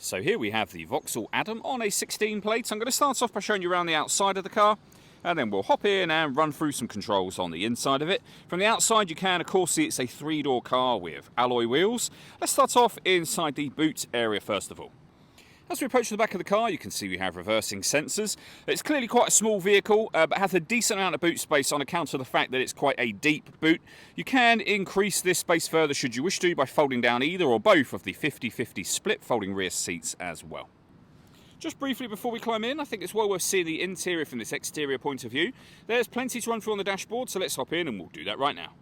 So here we have the Vauxhall Adam on a 16 plate. I'm going to start off by showing you around the outside of the car, and then we'll hop in and run through some controls on the inside of it. From the outside you can of course see it's a 3-door car with alloy wheels. Let's start off inside the boot area first of all. As we approach the back of the car, you can see we have reversing sensors. It's clearly quite a small vehicle, but has a decent amount of boot space on account of the fact that it's quite a deep boot. You can increase this space further should you wish to by folding down either or both of the 50-50 split folding rear seats as well. Just briefly before we climb in, I think it's well worth seeing the interior from this exterior point of view. There's plenty to run through on the dashboard, so let's hop in and we'll do that right now.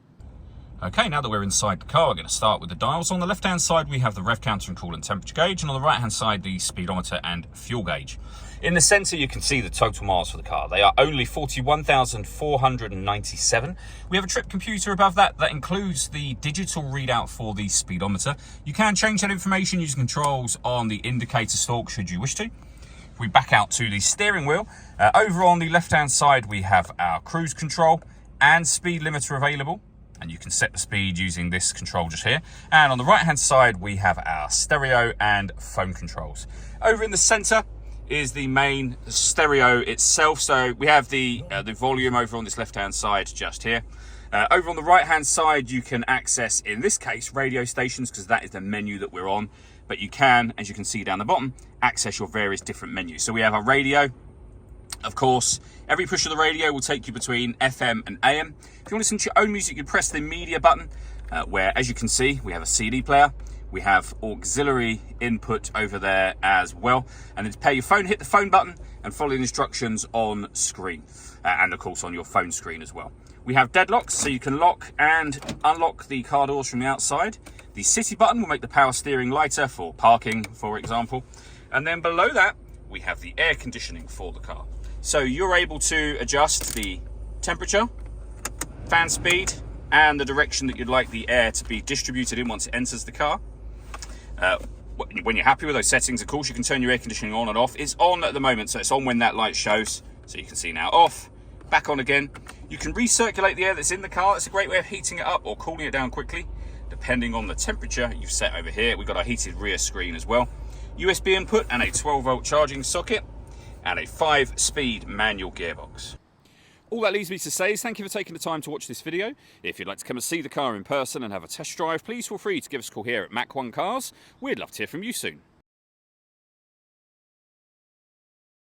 Okay, now that we're inside the car, we're going to start with the dials. On the left-hand side, we have the rev counter and coolant temperature gauge, and on the right-hand side, the speedometer and fuel gauge. In the centre, you can see the total miles for the car. They are only 41,497. We have a trip computer above that. That includes the digital readout for the speedometer. You can change that information using controls on the indicator stalk should you wish to. If we back out to the steering wheel, over on the left-hand side, we have our cruise control and speed limiter available. And you can set the speed using this control just here. And on the right hand side, we have our stereo and phone controls. Over in the center is the main stereo itself. So we have the volume over on this left hand side just here. Over on the right hand side, you can access, in this case, radio stations, because that is the menu that we're on. But you can, as you can see down the bottom, access your various different menus. So we have our radio. Of course, every push of the radio will take you between FM and AM. If you want to listen to your own music, you press the media button, where, as you can see, we have a CD player. We have auxiliary input over there as well. And then to pair your phone, hit the phone button and follow the instructions on screen. And, of course, on your phone screen as well. We have deadlocks, so you can lock and unlock the car doors from the outside. The city button will make the power steering lighter for parking, for example. And then below that, we have the air conditioning for the car. So you're able to adjust the temperature, fan speed, and the direction that you'd like the air to be distributed in once it enters the car. When you're happy with those settings, of course, you can turn your air conditioning on and off. It's on at the moment, so it's on when that light shows. So you can see now off, back on again. You can recirculate the air that's in the car. It's a great way of heating it up or cooling it down quickly, depending on the temperature you've set over here. We've got a heated rear screen as well. USB input and a 12-volt charging socket. And a 5-speed manual gearbox. All that leaves me to say is thank you for taking the time to watch this video. If you'd like to come and see the car in person and have a test drive, please feel free to give us a call here at Mach 1 Cars. We'd love to hear from you soon.